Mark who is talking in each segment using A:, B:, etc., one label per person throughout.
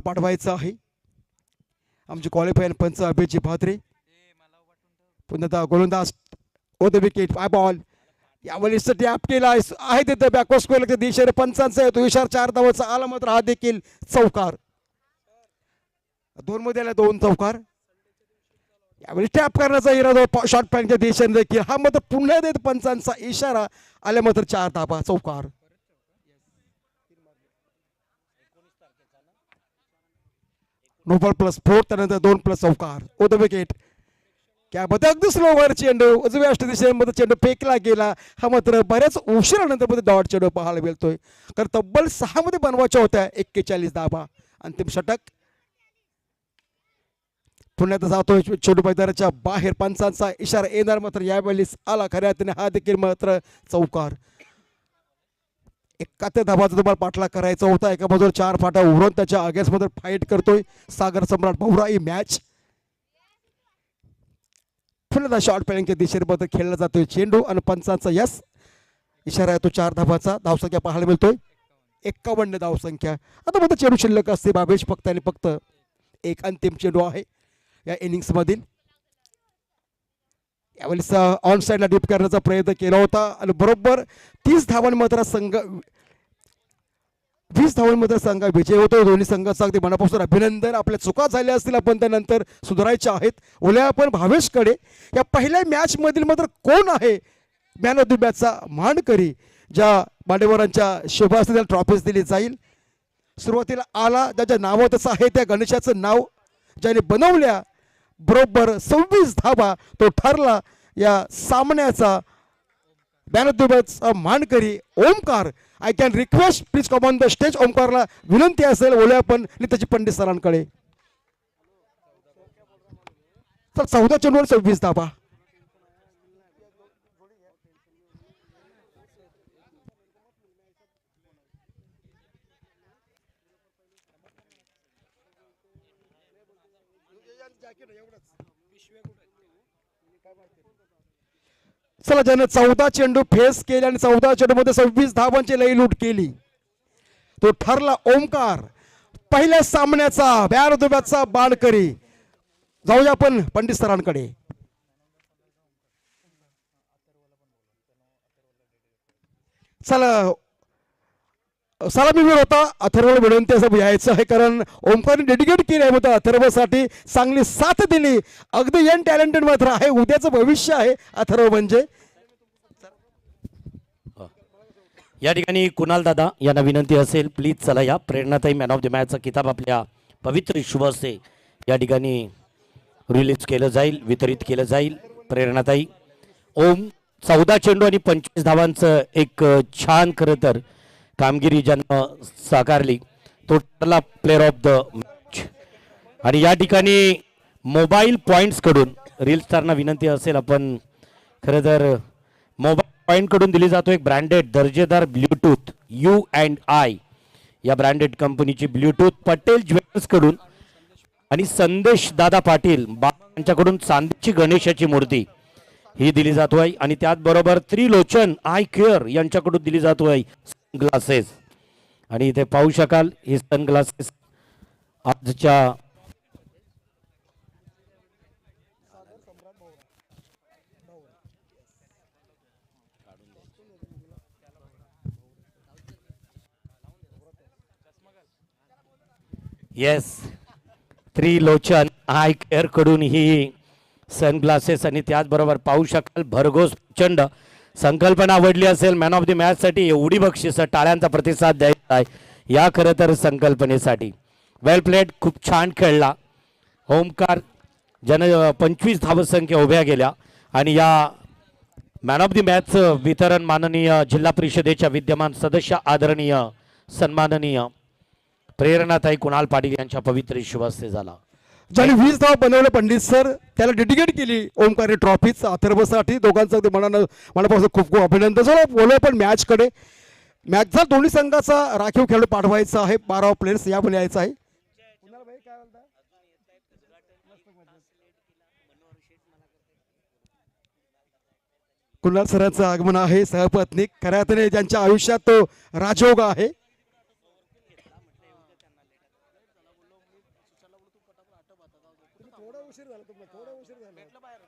A: पाठवायचं आहे. आमचे क्वालिफायर पंच अभिजी भाद्रे पुन्हा गोलंदाज ओ द विकेट पाय बॉल यावेळी टॅप केला आहे तिथं बॅकवर्ड स्क्वेअर दिशेने पंचांचा येतो इशारा 4 धावाचा आला मात्र हा देखील चौकार. 2 मध्ये आला 2 चौकार. यावेळी टॅप करण्याचा इरादा शॉर्ट पॅनच्या दिशेने देखील हा मात्र पुन्हा देत पंचांचा इशारा आल्या मात्र 4 धावा चौकार. नो बॉल +4 त्यानंतर 2 चौकार ओ द विकेट. त्यामध्ये अगदी स्लोवर चेंडू उजव्या अष्टदिशेमध्ये चेंडू फेकला गेला. हा मात्र बऱ्याच उशिरानंतर मध्ये डॉट चेंडू पाहायला मिळतोय कारण तब्बल 6 मध्ये बनवायच्या होत्या. 41 धावा अंतिम षटक. पुण्यात जातोय चेंडू मैदानाच्या बाहेर पंचांचा इशारा येणार मात्र यावेळी आला खऱ्या अर्थाने हा देखील मात्र चौकार. 71 धावाचा तुम्हाला पाठला करायचा होता. एका बाजूला 4 फाटा उघडून त्याच्या अगेन्स्ट मध्ये फाईट करतोय सागर सम्राट भवरा. ही मॅच पुन्हा शॉर्ट पॅलिंगच्या दिशेमध्ये खेळला जातोय चेंडू आणि पंचांचा यस इशारा येतो 4 धावाचा. धावसंख्या पाहायला मिळतोय 51 धावसंख्या. आता मध्ये चेंडू शिल्लक असते बाबेश फक्त आणि फक्त एक अंतिम चेंडू आहे या इनिंग्स मधील. यावेळी ऑन साइडला डिप करण्याचा प्रयत्न केला होता आणि बरोबर 30 धावांमध्ये संघ 20 धावांमध्ये संघ विजय होतो. दोन्ही संघाचा अगदी मनापासून अभिनंदन. आपल्या चुका झाल्या असतील आपण त्यानंतर सुधारायच्या आहेत. ओल्या आपण भावेशकडे या पहिल्या मॅच मधील मात्र कोण आहे मॅन ऑफ द मॅचचा मानकरी ज्या मान्यवरांच्या शुभास्तीला ट्रॉफीज दिली जाईल. सुरुवातीला आला ज्याच्या नावातच आहे त्या गणेशाचं नाव ज्याने बनवल्या बरोबर 26 धावा तो ठरला या सामन्याचा मॅन ऑफ द मॅच मानकरी Omkar. I can request please come on the stage. ओमकारला विनंती असेल ओल्या पण त्याची पंडित सरांकडे. तर 14 चेंडूवर 26 धावा. चला ज्याने 14 चेंडू फेस केले आणि 14 चेंडू मध्ये 26 धावांची लई लूट केली तो ठरला ओमकार पहिल्या सामन्याचा मॅन ऑफ द मॅचचा मानकरी. जाऊया आपण पंडित सरांकडे. चला सलामीवीर होता अथर्वला विनंती असं यायचं आहे कारण ओमकारने डेडिकेट केले आहे अथर्वसाठी चांगली साथ दिली. अगदी यंग टॅलेंटेड मात्र आहे. उद्याचं भविष्य आहे अथर्व म्हणजे.
B: या ठिकाणी कुणाल दादा यांना विनंती असेल प्लीज चला या. प्रेरणाताई मॅन ऑफ द मॅचचा किताब आपल्या पवित्र शुभ हस्ते या ठिकाणी रिलीज केलं जाईल वितरित केलं जाईल. प्रेरणाताई ओम 14 चेंडू आणि 25 धावांचं एक छान खरं तर कामगिरी ज्यानं साकारली तो ठरला प्लेअर ऑफ द मॅच. आणि या ठिकाणी मोबाईल पॉईंट्स कडून रील स्टारना विनंती असेल आपण खरं तर मोबाईल पॉईंट कडून दिली जातो एक ब्रँडेड दर्जेदार ब्ल्यूटूथ U&I या ब्रँडेड कंपनीची ब्ल्यूटूथ पटेल ज्वेलर्स कडून आणि संदेश दादा पाटील यांच्याकडून चांदीची गणेशाची मूर्ती ही दिली जातोय. आणि त्याचबरोबर त्रिलोचन आय केअर यांच्याकडून दिली जातोय ग्लासेस. आणि इथे पाहू शकाल ही सनग्लासेस आजच्या येस त्रिलोचन आय केअर कडून ही सनग्लासेस. आणि त्याचबरोबर पाहू शकाल भरघोस प्रचंड संकल्पना आवडली असेल मॅन ऑफ द मॅच साठी एवढी बक्षिसं टाळ्यांचा प्रतिसाद द्यायचा आहे या खरं तर संकल्पनेसाठी. वेल प्लेड खूप छान खेळला ओमकार ज्यानं 25 धावसंख्या उभ्या केल्या. आणि या मॅन ऑफ द मॅच वितरण माननीय जिल्हा परिषदेच्या विद्यमान सदस्य आदरणीय सन्माननीय प्रेरणाताई कुणाल पाटील यांच्या पवित्र शुभ हस्ते झाला.
A: ज्याने 20 धाव बनवले पंडित सर त्याला डेडिकेट केली ओमकार ट्रॉफीच अथर्वसाठी. दोघांचं अगदी मनापासून खूप खूप अभिनंदन. चला बोलू पण मॅचकडे. मॅचचा दोन्ही संघाचा राखीव खेळाडू पाठवायचा आहे. 12 प्लेयर्स यामध्ये यायचं आहे. कुणाल सरांचं आगमन आहे सहपत्नीक खऱ्या अर्थाने ज्यांच्या आयुष्यात तो राजयोग आहे. थोडा उशीर झाला तुम्हाला, थोडा उशीर झाला.
C: भेटलं बाहेर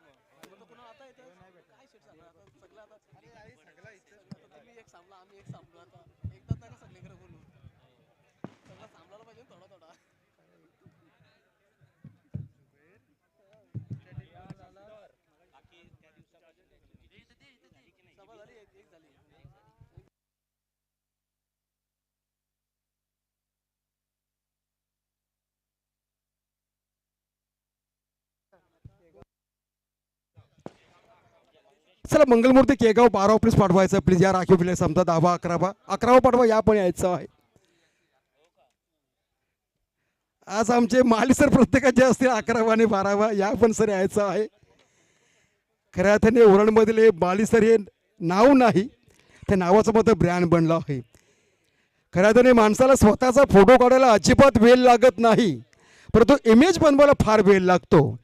C: मग कुणा आता येतं काय शेट सांगणार आता सगळं आता तुम्ही एक सांगला आम्ही एक सांगलो आता एकदाच नाही ना सगळे खरं बोलू सगळं सांभाळायला पाहिजे ना थोडा थोडा सभा झाली एक झाली
A: चला मंगलमूर्ती केगाव 12 प्लीज पाठवायचं प्लीज या राखीव प्लेस समजा 10 11 पाठवा या पण यायचं आहे. आज आमचे माली सर प्रत्येकाचे असतील 11 आणि 12 या पण सर यायचं आहे. खऱ्या अर्थाने उरणमधील हे माली सर हे नाव नाही त्या नावाचं मात्र ब्रँड बनलं आहे. खऱ्या अर्थाने माणसाला स्वतःचा फोटो काढायला अजिबात वेळ लागत नाही परंतु इमेज बनवायला फार वेळ लागतो.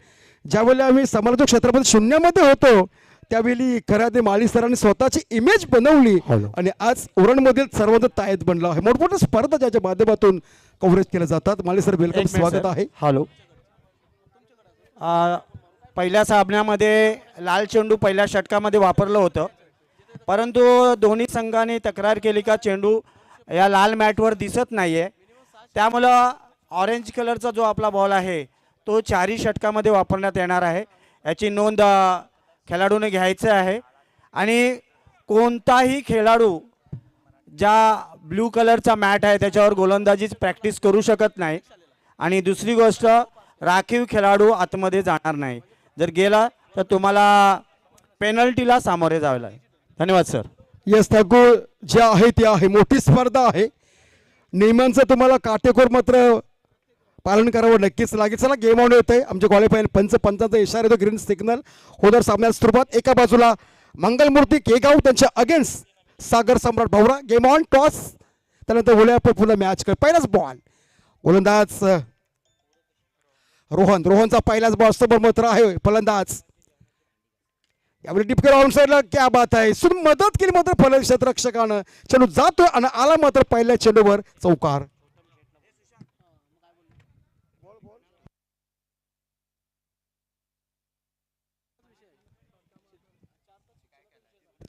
A: ज्यावेळेला आम्ही समालोचक क्षेत्रामध्ये शून्यामध्ये होतो त्यावेळी खऱ्या ते माळी सरांनी स्वतःची इमेज बनवली आणि आज उरणमधील सर्वांचं तायत बनलं आहे. मोठमोठ्या स्पर्धा ज्याच्या माध्यमातून कव्हरेज केल्या जातात. माळी सर वेलकम, स्वागत आहे.
D: हॅलो. पहिल्या सामन्यामध्ये लाल चेंडू पहिल्या षटकामध्ये वापरलं होतं परंतु दोन्ही संघांनी तक्रार केली का चेंडू या लाल मॅटवर दिसत नाही आहे त्यामुळं ऑरेंज कलरचा जो आपला बॉल आहे तो चारही षटकामध्ये वापरण्यात येणार आहे. याची नोंद खेळाडूने घ्यायचं आहे आणि कोणताही खेळाडू ज्या ब्लू कलरचा मॅट आहे त्याच्यावर गोलंदाजीच प्रॅक्टिस करू शकत नाही आणि दुसरी गोष्ट राखीव खेळाडू आतमध्ये जाणार नाही. जर गेला तर तुम्हाला पेनल्टीला सामोरे जावे लागेल. धन्यवाद सर.
A: यस ठाकूर जे आहे ते आहे. मोठी स्पर्धा आहे. नियमांचं तुम्हाला काटेकोर मात्र पालन करावं नक्कीच लागेल. चला गेम ऑन येत आहे. आमचे क्वालिफायर पंचांचा इशारा येतो ग्रीन सिग्नल. होदर सामन्यात सुरुवात. एका बाजूला मंगलमूर्ती केगाव त्यांच्या against Sagar Samrat Bhawra. Game on. Toss त्यानंतर होल्या पुन्हा मॅच कर. पहिलाच बॉल गोलंदाज रोहनचा पहिलाच बॉल समोर मात्र आहे फलंदाज. यावेळी टिपके राऊंड साईडला क्या बात आहे. सुन मदत केली मात्र फलंदाज क्षेत्ररक्षकानं. चेंडू जातोय आणि आला मात्र पहिल्या चेंडूवर चौकार.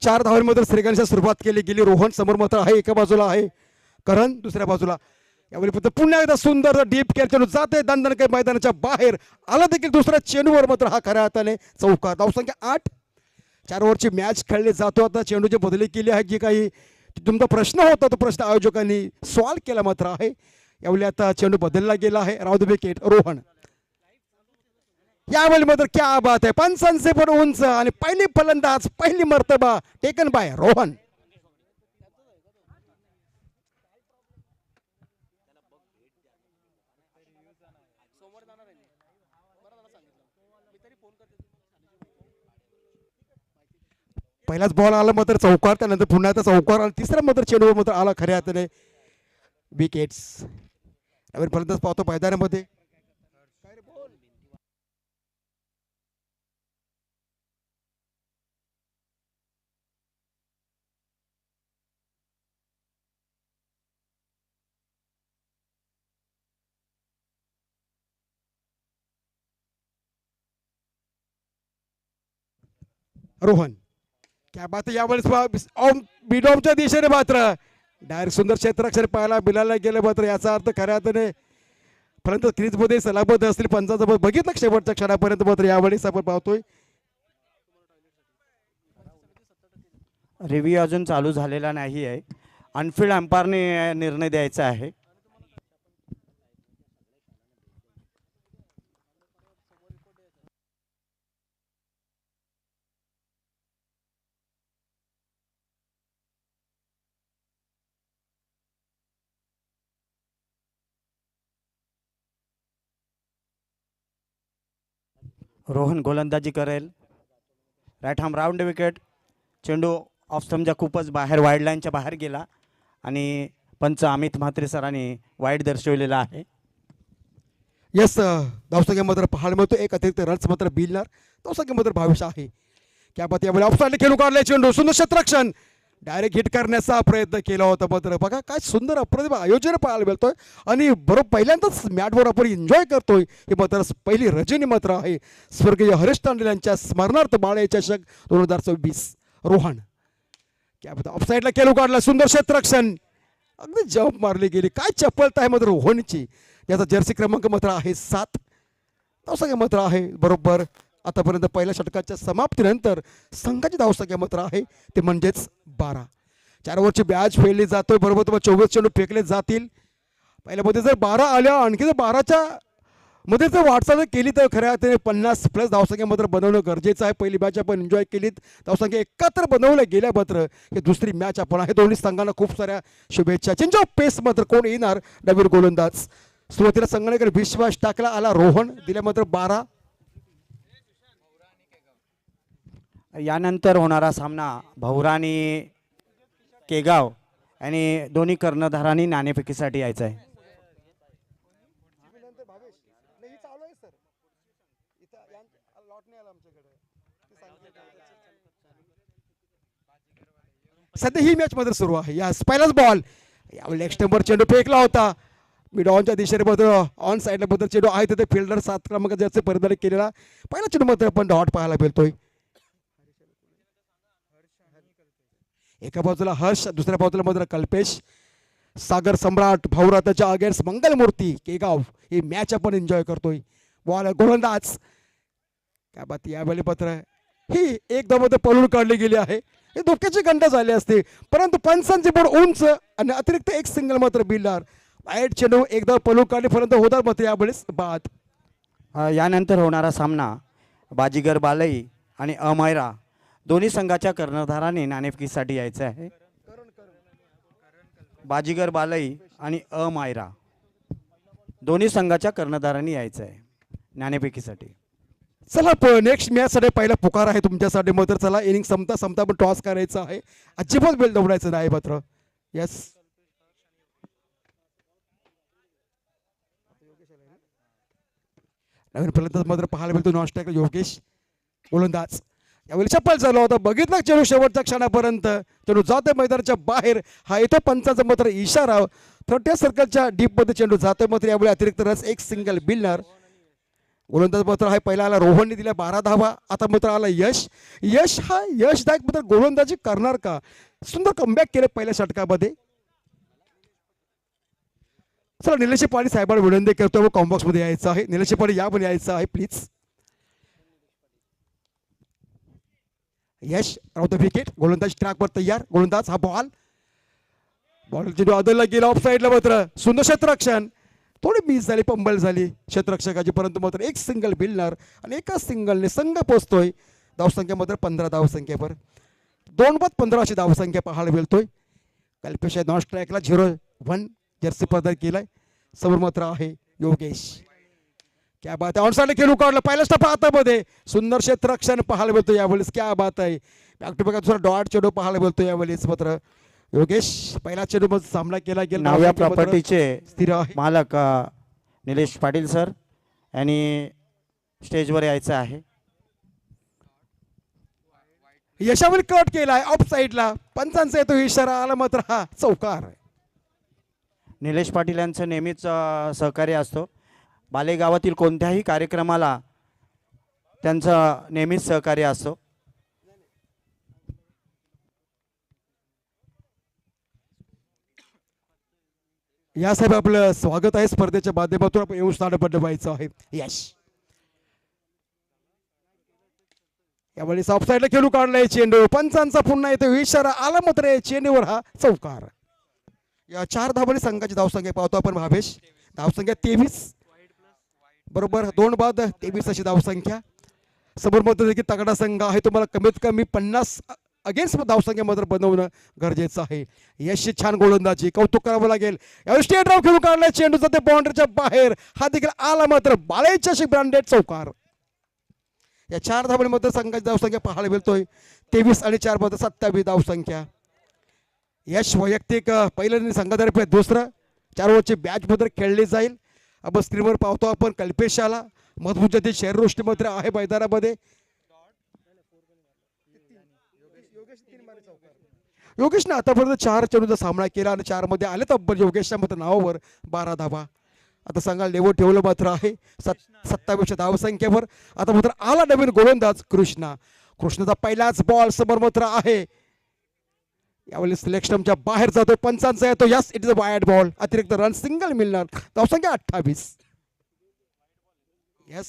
A: चार धावांमध्ये श्रीकांतच्या सुरुवात केली गेली. रोहन समोर मात्र आहे. एका बाजूला आहे करण, दुसऱ्या बाजूला यावेळी फक्त पुन्हा एकदा सुंदर डीप केअर चेंडू जाते दणदणके मैदानाच्या बाहेर आला देखील. दुसऱ्या चेंडूवर मात्र हा खऱ्या हाताने चौकार. धावसंख्या 8. 4 ओव्हरची मॅच खेळली जातो. आता चेंडूची बदली केली आहे. जी काही तुमचा प्रश्न होता तो प्रश्न आयोजकांनी सॉल्व केला मात्र आहे. यावेळी आता चेंडू बदलला गेला आहे. Round the wicket Rohan. यावेळी मात्र क्या बात आहे. 55 फूट उंच आणि पहिली फलंदाज पहिली मर्तबा टेकन बाय रोहन. पहिलाच बॉल आला मात्र चौकार. त्यानंतर पुन्हा आता चौकार आणि तिसऱ्या मात्र चेंडूवर मात्र आला खऱ्या हाताने विकेट्स. यावेळी फलंदाज पाहतो मैदानामध्ये. रोहन क्या बात. यावेळेस बिडॉमच्या दिशेने मात्र डायरेक्ट सुंदर क्षेत्ररक्षण पाहायला बिलायला गेलं मात्र याचा अर्थ खऱ्या अर्थाने फलंदाज क्रीजमध्ये सलाबद्ध असतील. पंचांचा बघितलं शेवटच्या क्षणापर्यंत मात्र यावेळेस आपण पाहतोय
D: रिव्ह्यू अजून चालू झालेला नाही आहे. अनफिल्ड अंपायरने निर्णय द्यायचा आहे. रोहन गोलंदाजी करेल. Right arm round wicket. चेंडू ऑफ स्टंपच्या खूपच बाहेर वाईड लाईनच्या बाहेर गेला आणि पंच अमित म्हात्रे सरांनी वाईड दर्शवलेला आहे.
A: यस धावसंख्या मात्र पहाड मिळतो. एक अतिरिक्त रन्स मात्र बिलणार. धावसंख्या मात्र 22 आहे. क्या बात. यावेळी ऑफसाईडला खेळून काढले चेंडू. सुंदर क्षेत्ररक्षण डायरेक्ट हिट करण्याचा प्रयत्न केला होता. मात्र बघा काय सुंदर अप्रतिम आयोजन पाहायला मिळतोय आणि बरोबर पहिल्यांदाच मॅटवर आपण एन्जॉय करतोय. हे मात्र पहिली रजनी मात्र आहे स्वर्गीय हरीश तांडे यांच्या स्मरणार्थ बाळे चषक 2026. रोहन क्या ऑफसाईडला केलू काढला, सुंदर क्षेत्ररक्षण, अगदी जंप मारली गेली. काय चपलता आहे मात्र रोहनची. याचा जर्सी क्रमांक मात्र आहे 7. धावसंख्या मात्र आहे बरोबर आतापर्यंत पहिल्या षटकाच्या समाप्तीनंतर संघाची धावसंख्या मात्र आहे ते म्हणजेच 12. 4 ओव्हरची बॅच फेडली जातोय बरोबर. तुम्हाला 24 चेंडू फेकले जातील. पहिल्यामध्ये जर 12 आल्या आणखी जर 12च्या मध्ये जर वाटचाल केली तर खऱ्या अर्थाने 50+ धावसंख्या मात्र बनवणं गरजेचं आहे. पहिली मॅच आपण एन्जॉय केलीत, धावसंख्या एकत्र बनवल्या गेल्या मात्र हे दुसरी मॅच आपण आहे. दोन्ही संघांना खूप साऱ्या शुभेच्छा. चेंज ऑफ पेस मात्र कोण येणार नवीन गोलंदाज. सुरुवातीला संघाने विश्वास टाकला आला रोहन, दिल्या मात्र 12.
D: यानंतर होणारा सामना भौरा आणि केगाव आणि दोन्ही कर्णधारांनी नाणेफेकीसाठी यायचं आहे.
A: सध्या ही मॅच मात्र सुरू आहे. या पहिलाच बॉल यावेळी लेग स्टंपवर चेंडू फेकला होता मिड ऑनच्या दिशेने मात्र ऑन साईडला मात्र चेंडू आहे तिथे फिल्डर 7 क्रमांकाचा ज्याचे परिधान केलेला पहिला चेंडू मात्र आपण डॉट पाहायला मिळतोय. एका बाजूला हर्ष, दुसऱ्या बाजूला मात्र कल्पेश. सागर सम्राट भौरा त्याच्या अगेन्स्ट मंगलमूर्ती केगाव. ही मॅच आपण एन्जॉय करतोय. बॉल गोलंदाज काय बात. यावेळी मात्र ही एकदम पळून काढली गेली आहे. हे धोक्याची गंड झाली असते परंतु पंचांची बोर्ड उंच आणि अतिरिक्त एक सिंगल मात्र बिल्डर. वाईट चेंडू एकदा पळून काढण्यापर्यंत होणार मात्र यावेळेस बाद.
D: यानंतर होणारा सामना बाजीगर बालई आणि अमायरा दोन्ही संघाच्या कर्णधारांनी नाणेफेकीसाठी यायचं आहे. बाजीगर बालई आणि अमायरा दोन्ही संघाच्या कर्णधारांनी यायचं आहे नाणेफेकीसाठी.
A: चला नेक्स्ट मॅच साठी पहिला पुकार आहे तुमच्यासाठी मात्र. चला इनिंग संपता पण टॉस करायचा आहे. अजिबात बेल दौडायचं नाही मात्र. यस नवीन फलंदाज मात्र पाहायला मिळतो नॉनस्ट्राईक योगेश गोलंदाज. यावेळी चप्पल झाला होता बघितला चेंडू शेवटच्या क्षणापर्यंत चेंडू जातोय मैदानाच्या बाहेर. हा येतो पंचाचा मात्र इशारा. 30 सर्कलच्या डीप मध्ये चेंडू जातोय मात्र यावेळी अतिरिक्त रस एक सिंगल बिल्डर. गोलंदाज मात्र हा पहिला आला रोहनने दिल्या 12 धावा. आता मात्र आला यश. हा यशदायक मात्र गोलंदाजी करणार का. सुंदर कमबॅक केले पहिल्या षटकामध्ये. चला निलेश पाणी साहेबांना विनंती करतो कॉम्बॉक्स मध्ये यायचं आहे. निलेश पाणी यामध्ये यायचं आहे प्लीज. Yash Raut wicket. गोलंदाज ट्रॅकवर तयार. गोलंदाज हा बॉल चेंडू आदलला गेला ऑफ साईडला मात्र सुंदर क्षेत्ररक्षण. थोडी मिस झाली, पंबल झाली क्षेत्ररक्षकाची परंतु मात्र एक सिंगल बिल्डर आणि एका सिंगलने संघ पोचतोय. धावसंख्या मात्र 15 धावसंख्येवर 2 बाद 15 अशी धावसंख्या पाहायला मिळतोय. कल्पेश नॉन स्ट्राईकला 0-1 जर्सी प्रदान केलाय. समोर मात्र आहे योगेश. क्या बात आहे. ऑनसाईड खेळू काढला पहिला स्टप हातामध्ये. सुंदर क्षेत्ररक्षण पाहायला मिळतो यावेळेस. क्या बात आहे. बॅक टू बॅक दुसरा डॉट चेंडू पाहायला मिळतो यावेळेस मात्र. योगेश पहिला चेंडू मध्ये सामना केला गेला.
D: नव्या प्रॉपर्टीचे
A: स्थिर आहे
D: मालक निलेश पाटील सर यांनी स्टेजवर यायचं आहे.
A: यशावर कट केलाय ऑफ साईडला. पंचांचा येतो इशारा आला मात्र हा चौकार.
D: निलेश पाटील यांचं नेहमीच सहकार्य असतो. बालेगावातील कोणत्याही कार्यक्रमाला त्यांचं नेहमीच सहकार्य असतो.
A: या साहेब आपलं स्वागत आहे. स्पर्धेच्या माध्यमातून आपण येऊन स्थानपन्न व्हायचं आहे. यश यावेळी ऑफ साईडला खेळू काढलाय चेंडू. पंचांचा पुन्हा येतो इशारा आला मात्र चेंडूवर हा चौकार. या 4 धावांनी संघाची धावसंख्या पाहतो आपण भावेश. धावसंख्या 23 बरोबर 2 बाद 23 अशी धावसंख्या. समोर मात्र देखील तगडा संघ आहे. तुम्हाला कमीत कमी 50 अगेन्स्ट धावसंख्या मात्र बनवणं गरजेचं आहे. यशची छान गोलंदाजी कौतुक करावं लागेल. यावेळी स्टेट ड्राइव्ह खेळून काढलाय चेंडू जाते बाउंड्रीच्या बाहेर. हा देखील आला मात्र बाळेच्या ब्रँडेड चौकार. या 4 धावांनी मात्र संघाची धावसंख्या पाहायला मिळतोय 23 आणि 4 मात्र 27 धावसंख्या. यश वैयक्तिक पहिल्यांदा संघातर्फे दुसरं 4 ओव्हरची बॅच मात्र खेळली जाईल. आपण स्क्रीनवर पाहतो आपण कल्पेशाला मजबूत जाती शरीरवृष्टी मात्र आहे मैदानामध्ये. योगेशने आतापर्यंत 4 चेंडूचा सामना केला आणि 4 मध्ये आले तब्बल योगेशच्या मात्र नावावर 12 धावा. आता सांगाल लेवल ठेवलं मात्र आहे 27 धावसंख्येवर. आता मात्र आला नवीन गोलंदाज कृष्णाचा पहिलाच बॉल समोर मात्र आहे. यावेळी सिलेक्शनच्या बाहेर जातोय, पंचांचा येतो. Yes, it is a wide ball. अतिरिक्त रन सिंगल मिळणार. धावसंख्या 28. यस,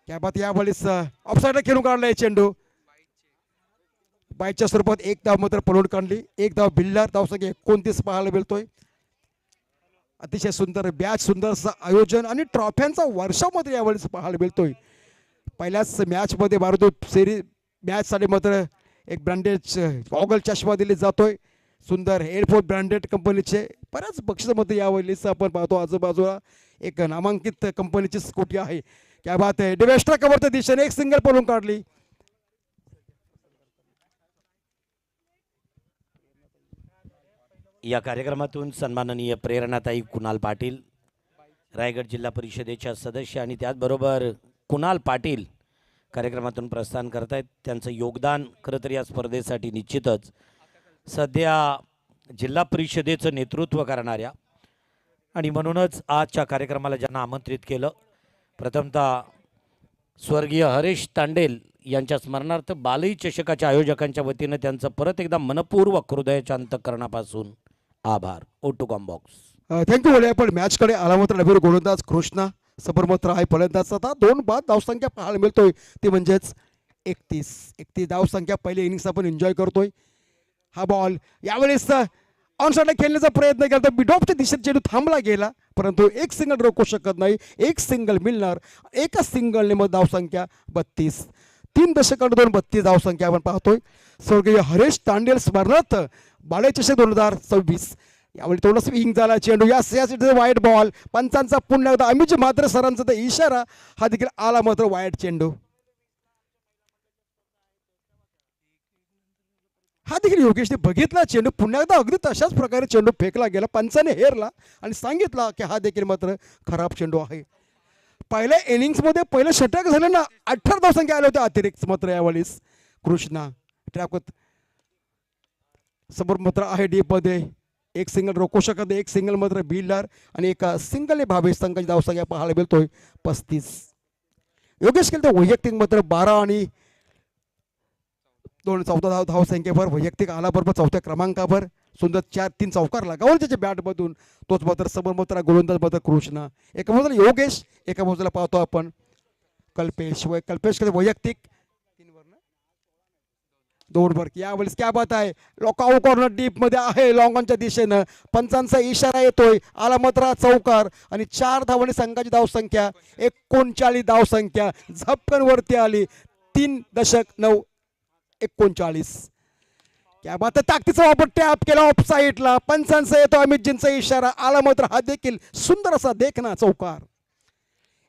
A: क्या बात. यावेळेस ऑफसाईडला खेळून काढलाय चेंडू. बाईच्या स्वरूपात एक धाव मात्र पळवून काढली. एक धाव भिल्लार. धावसंख्या 29 पाहायला मिळतोय. अतिशय सुंदर मॅच, सुंदर असं आयोजन आणि ट्रॉफ्यांचा वर्षा मात्र यावेळेस पाहायला मिळतोय. पहिल्याच मॅच मध्ये भारत सेरी मॅच साठी मात्र एक ब्रँडेड गॉगल चष्मा दिले जातोय. सुंदर एअरफोर्स ब्रँडेड कंपनीचे बऱ्याच बक्षिसामध्ये यावेळेस आपण पाहतो. आजूबाजूला एक नामांकित कंपनीची स्कूटी आहे. क्या बात आहे. डिवेस्ट्रा कव्हरच्या दिशेने एक सिंगल पळून काढली.
B: या कार्यक्रमातून सन्माननीय प्रेरणाताई कुणाल पाटील, रायगड जिल्हा परिषदेच्या सदस्य आणि त्याचबरोबर कुणाल पाटील कार्यक्रमातून प्रस्थान करतायत. त्यांचं योगदान खरं तर या स्पर्धेसाठी निश्चितच सध्या जिल्हा परिषदेचं नेतृत्व करणाऱ्या आणि म्हणूनच आजच्या कार्यक्रमाला ज्यांना आमंत्रित केलं, प्रथमतः स्वर्गीय हरेश तांडेल यांच्या स्मरणार्थ बालई चषकाच्या आयोजकांच्या वतीनं त्यांचं परत एकदा मनपूर्वक हृदयाच्या अंतःकरणापासून आभार. ओ टू कॉम्बॉक्स.
A: थँक्यू. बोले आपण मॅचकडे आला मात्र नवीन गोलंदाज कृष्णा समोर मात्र आहे फलंदाज. आता 2 बाद धावसंख्या पाहायला मिळतोय, ती म्हणजेच 31 धावसंख्या. पहिली इनिंग्स आपण एन्जॉय करतोय. हा बॉल यावेळेस ऑनसाईडला खेळण्याचा प्रयत्न केला तर मिडऑफच्या दिशेने चेंडू थांबला गेला, परंतु एक सिंगल रोखू शकत नाही. एक सिंगल मिळणार. एका सिंगलने मग धावसंख्या 32. 3 दशकांत 32 धावसंख्या आपण पाहतोय. स्वर्गीय हरेश तांडेल स्मरणार्थ बाळे चषक 2026. यावेळी थोडंसं स्विंग झाला चेंडू. यास वाईट बॉल. पंचांचा पुन्हा एकदा अमित मात्र सरांचा तर इशारा हा देखील आला मात्र वाईट चेंडू. हा देखील योगेशने बघितला चेंडू. पुन्हा एकदा अगदी तशाच प्रकारे चेंडू फेकला गेला. पंचाने हेरला आणि सांगितला की हा देखील मात्र खराब चेंडू आहे. पहिल्या इनिंग्समध्ये पहिलं षटक झालं ना, 18 धावसंख्या आल्या होत्या अतिरिक्त. मात्र यावेळेस कृष्णा ट्रॅक समोर मात्र आहे डीप मध्ये. एक सिंगल रोखू शकत, एक सिंगल मात्र बिल्डर आणि एका सिंगलने भावेश संघाची धावसंख्या पाहायला मिळतोय 35. योगेश केलं तर वैयक्तिक मात्र 12 आणि 2 14 धावसंख्येवर वैयक्तिक आला बरोबर 4थ्या क्रमांकावर. सुंदर 4-3 चौकार लगावून त्याच्या बॅटमधून. तोच मात्र समोर मात्र गोलंदाज मात्र कृष्णा. एका बाजूला योगेश, एका बाजूला पाहतो आपण कल्पेश. कल्पेश कडे वैयक्तिक 2 वर. यावेळेस क्या बात आहे. लॉकआउट कॉर्नर डीप मध्ये आहे लॉंग ऑनच्या दिशेनं. पंचांचा इशारा येतोय. आला मात्र चौकार आणि 4 धावांनी संघाची धावसंख्या 39 धावसंख्या झपकन वरती आली. 3.939. क्या बात आहे. ताकदीचा वापर टॅप केला ऑफ साईडला. पंचांचा येतो अमितजींचा इशारा. आला मात्र हा देखील सुंदर असा देखना चौकार.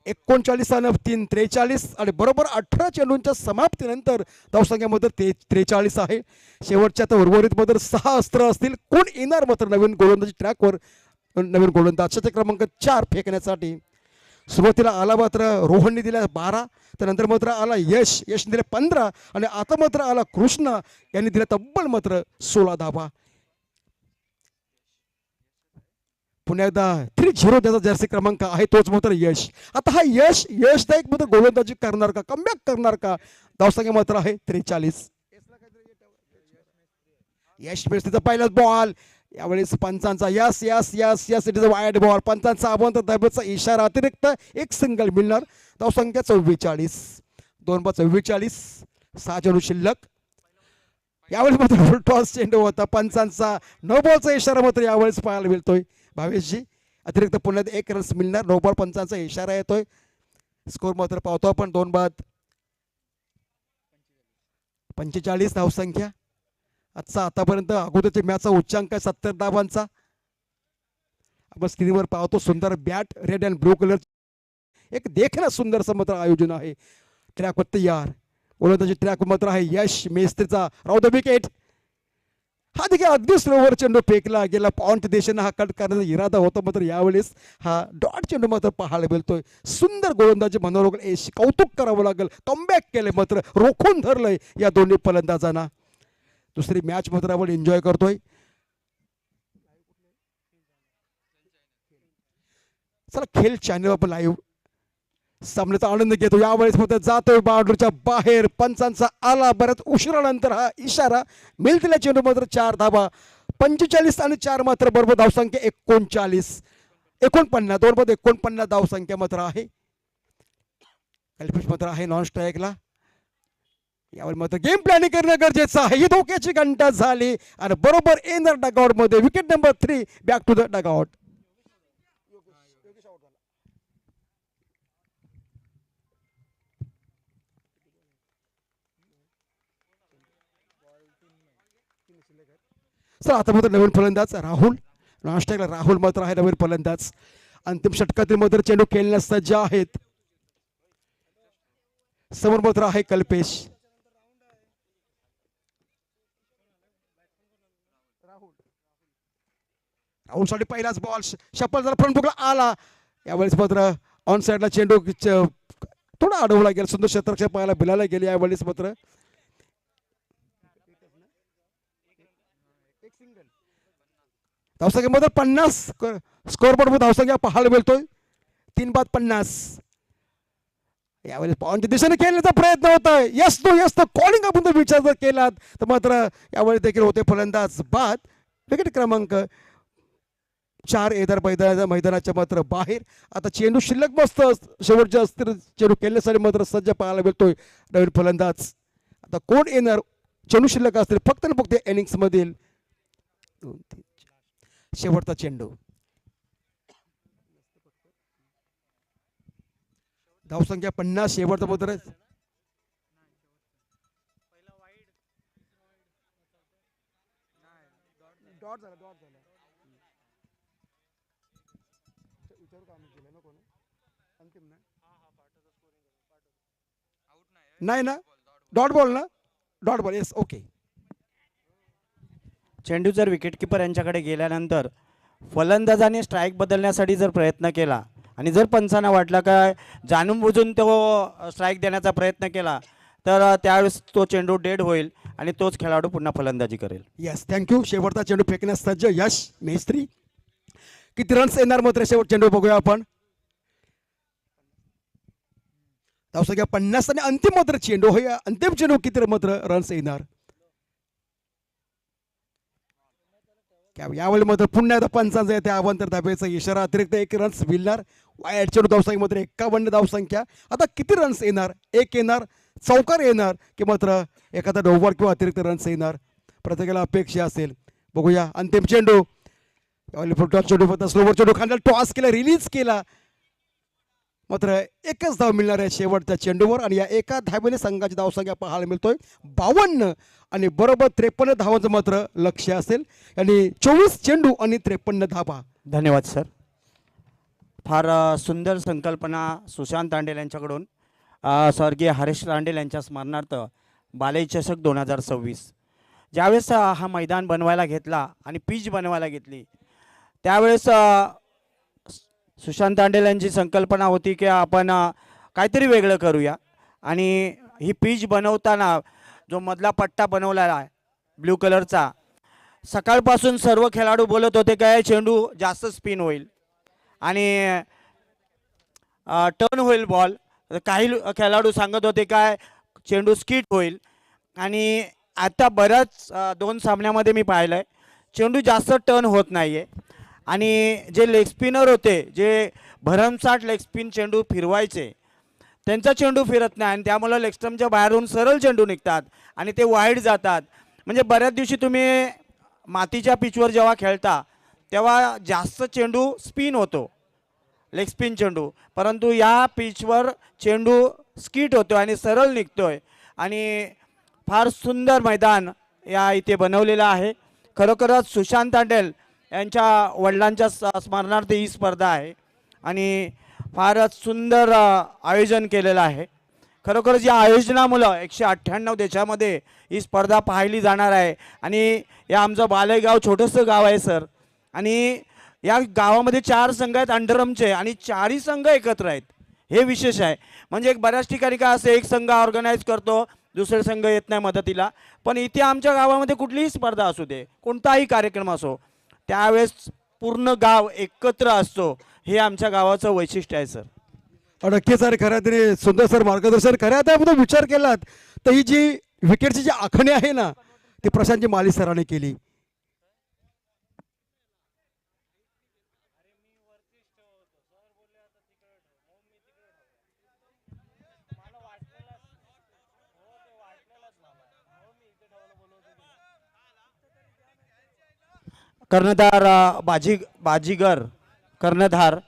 A: 39 आणि 3 43 आणि बरोबर 18 चेंडूंच्या समाप्तीनंतर धावसंख्या मात्र 43 आहे. शेवटच्या तर उर्वरित मात्र 6 अस्त्र असतील. कोण येणार मात्र नवीन गोलंदाजी ट्रॅकवर. नवीन गोलंदाज क्रमांक 4 फेकण्यासाठी. सुरुवातीला आला मात्र रोहनने दिला 12, त्यानंतर मात्र आला यशने दिले 15 आणि आता मात्र आला कृष्णा यांनी दिला तब्बल मात्र 16 धावा. पुन्हा एकदा 3-0 त्याचा जर्सी क्रमांक आहे, तोच मात्र यश. आता हा यशदायक मात्र गोलंदाजी करणार का, कमबॅक करणार का. धावसंख्या मात्र आहे 43. यश मिळतीचा पहिलाच बॉल. यावेळेस पंचांचा yes yes yes yes it is a wide ball. पंचांचा अवंत धाब्याचा इशारा. अतिरिक्त एक सिंगल मिळणार. धावसंख्या 44. 2 बाद 44. 6 चेंडू शिल्लक. यावेळेस मात्र टॉस चेंडू होता. पंचांचा नो बॉलचा इशारा मात्र यावेळेस पाहायला मिळतोय भावेशजी. अतिरिक्त पुन्हा 1 रन्स मिळणार. नो बॉल पंचांचा इशारा येतोय. स्कोर मात्र पाहतो आपण 2 बाद 45 धावसंख्या. आजचा आतापर्यंत अगोदरच्या मॅचचा उच्चांक आहे 70 धावांचा. आपण स्क्रीनवर पाहतो सुंदर bat red and blue colour. एक देखना सुंदर मात्र आयोजन आहे. ट्रॅकवर तयार. गोलंदाजी ट्रॅक मात्र आहे यश मेस्त्रीचा. राव द विकेट. हा देखील अगदी स्लोवर चेंडू फेकला गेला. पॉइंट दिशेनं हा कट करण्याचा इरादा होता, मात्र यावेळेस हा डॉट चेंडू मात्र पाहायला मिळतोय. सुंदर गोलंदाजी म्हणावं लागेल, कौतुक करावं लागेल. कमबॅक केले, मात्र रोखून धरलंय या दोन्ही फलंदाजांना. दुसरी मॅच मात्र आपण एन्जॉय करतोय. चला खेळ चॅनल आपण लाईव्ह सामन्याचा आनंद घेतो. यावेळेस मात्र जातोय बाउंड्रीच्या बाहेर. पंचांचा आला बऱ्याच उशिरानंतर हा इशारा. मिळतेल्या चेंडू मात्र 4 धाबा. 45 आणि 4 मात्र बरोबर धावसंख्या 49 दोन मध्ये 49 धावसंख्या मात्र आहे. कल्पेश मात्र आहे नॉन स्ट्राईकला. यावर मात्र गेम प्लॅनिंग करणं गरजेचं आहे. ही धोक्याची घंटा झाली आणि बरोबर येणार डगआउट मध्ये. Wicket number 3 back to the dugout. Sir आता मात्र नवीन फलंदाज राहुल. नॉन स्ट्राईकला राहुल मात्र आहे नवीन फलंदाज. अंतिम षटकातील मात्र चेंडू खेळण्यास सज्ज आहेत. समोर मात्र आहे कल्पेश. राहुल साठी पहिलाच बॉल. शपल जरा फ्रंट बुकला आला. यावेळेस मात्र ऑन साइडला चेंडू थोडा अडवला गेला. सुंदर क्षेत्ररक्षक पाहायला बिलायला गेले. यावेळेस मात्र धावसंख्या मात्र 50. स्कोअरबोर्ड मध्ये धावसंख्या पाहायला मिळतोय 3 बाद 50. यावेळेस पॉईंटच्या दिशेने खेळण्याचा प्रयत्न होता. यस तो कॉलिंग आपण जर विचार जर केलात तर मात्र यावेळेस देखील होते फलंदाज बाद. विकेट क्रमांक 4 येदार मैदानाच्या मात्र बाहेर. आता चेंडू शिल्लक मस्त शेवटच्या अस्थिर चेंडू खेळण्यासाठी मात्र सज्ज पाहायला मिळतोय नवीन फलंदाज. आता कोण येणार? चेंडू शिल्लक असतील फक्त आणि फक्त इनिंग्स मधील 2 3 शेवटचा चेंडू. धावसंख्या 50. शेवटचा मात्र नाही ना डॉट बॉल ना. Dot ball. Yes okay.
D: चेंडू जर विकेटकीपर यांच्याकडे गेल्यानंतर फलंदाजाने स्ट्राईक बदलण्यासाठी जर प्रयत्न केला आणि जर पंचांना वाटलं का जाणून बुजून तो स्ट्राईक देण्याचा प्रयत्न केला तर त्यावेळेस तो चेंडू डेड होईल आणि तोच खेळाडू पुन्हा फलंदाजी करेल.
A: Yes thank you. शेवटचा चेंडू फेकण्यास सज्ज यश मेस्त्री. किती रन्स येणार मात्र शेवट चेंडू बघूया आपण. धावसंख्या 50 आणि अंतिम मात्र चेंडू होय. अंतिम चेंडू किती मात्र रन्स येणार. यावेळी मात्र पुन्हा एकदा पंचांचा येते अवांतर धाब्याचा इशारा. अतिरिक्त 1 रन्स मिळणार. वाईट चेंडू धावसंख्या मात्र 51 धावसंख्या. आता किती रन्स येणार? 1 येणार, चौकार येणार की मात्र एखादा डोवर किंवा अतिरिक्त रन्स येणार. प्रत्येकाला अपेक्षा असेल. बघूया अंतिम चेंडू. चेंडू स्लोवर चेंडू खांदा टॉस केला, रिलीज केला. मात्र 1च धाव मिळणार आहे शेवटच्या चेंडूवर आणि या एका धावेने संघाची धावसंख्या पाहायला मिळतोय 52 आणि बरोबर 53 धावांचं मात्र लक्ष्य असेल आणि 24 चेंडू आणि 53 धावा.
D: धन्यवाद सर. फार सुंदर संकल्पना सुशांत तांडेल यांच्याकडून. स्वर्गीय हरेश तांडेल यांच्या स्मरणार्थ बालई चषक 2026 ज्यावेळेस हा मैदान बनवायला घेतला आणि पिच बनवायला घेतली त्यावेळेस सुशांत तांडेल यांची संकल्पना होती की आपण काहीतरी वेगळं करूया आणि ही पिच बनवताना जो मधला पट्टा बनवलेला आहे ब्ल्यू कलरचा, सकाळपासून सर्व खेळाडू बोलत होते काय चेंडू जास्त स्पिन होईल आणि टर्न होईल बॉल. काही खेळाडू सांगत होते काय चेंडू स्किट होईल आणि आता बऱ्याच 2 सामन्यामध्ये मी पाहिलं आहे चेंडू जास्त टर्न होत नाही आहे आणि जे लेग स्पिनर होते जे भरमसाठ लेग स्पिन चेंडू फिरवायचे त्यांचा चेंडू फिरत नाही आणि त्यामुळे लेग स्टम्पच्या बाहेरून सरळ चेंडू निघतात आणि ते वाईड जातात. म्हणजे बऱ्याच दिवशी तुम्ही मातीच्या पिचवर जेव्हा खेळता तेव्हा जास्त चेंडू स्पिन होतो लेग स्पिन चेंडू, परंतु या पिचवर चेंडू स्किट होतो आणि सरळ निघतोय आणि फार सुंदर मैदान या इथे बनवलेलं आहे. खरोखरच सुशांत तांडेल यांच्या वडिलांच्या स्मरणार्थ ही स्पर्धा आहे आणि फारच सुंदर आयोजन केलेलं आहे. खरोखरच या आयोजनामुळं 198 देशामध्ये ही स्पर्धा पाहिली जाणार आहे. आणि या आमचं बालेगाव छोटंसं गाव आहे सर, आणि या गावामध्ये 4 संघ आहेत अंडरमचे, आणि 4ही संघ एकत्र आहेत. हे विशेष आहे. म्हणजे एक बऱ्याच ठिकाणी काय असं एक संघ ऑर्गनाईज करतो, दुसरे संघ येत नाही मदतीला, पण इथे आमच्या गावामध्ये कुठलीही स्पर्धा असू दे, कोणताही कार्यक्रम असो, त्यावेळेस पूर्ण गाव एकत्र असतो. हे आमच्या गावाचं वैशिष्ट्य आहे सर.
A: नक्कीच सर, खऱ्या अर्थाने सुंदर सर मार्गदर्शन. खऱ्या अर्थाने विचार केलात तर ही जी विकेटची जी आखणी आहे ना, ती प्रशांतजी माली सरांनी केली.
D: कर्णधार बाजीगर कर्णधार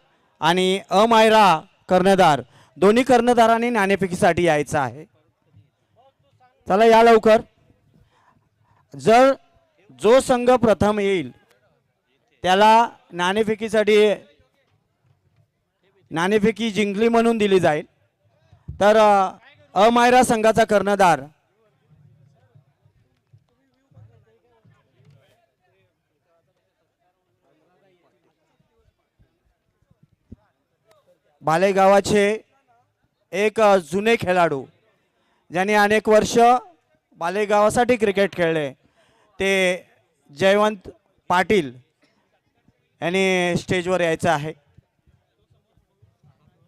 D: आणि अमायरा कर्णधार, दोन्ही कर्णधारांनी नाणेफेकीसाठी यायचं आहे. चला या लवकर. जर जो संघ प्रथम येईल त्याला नाणेफेकी जिंकली म्हणून दिली जाईल. तर अमायरा संघाचा कर्णधार बालेगावाचे एक जुने खेळाडू, ज्यांनी अनेक वर्ष बालेगावासाठी क्रिकेट खेळले, ते जयवंत पाटील यांनी स्टेजवर यायचं आहे.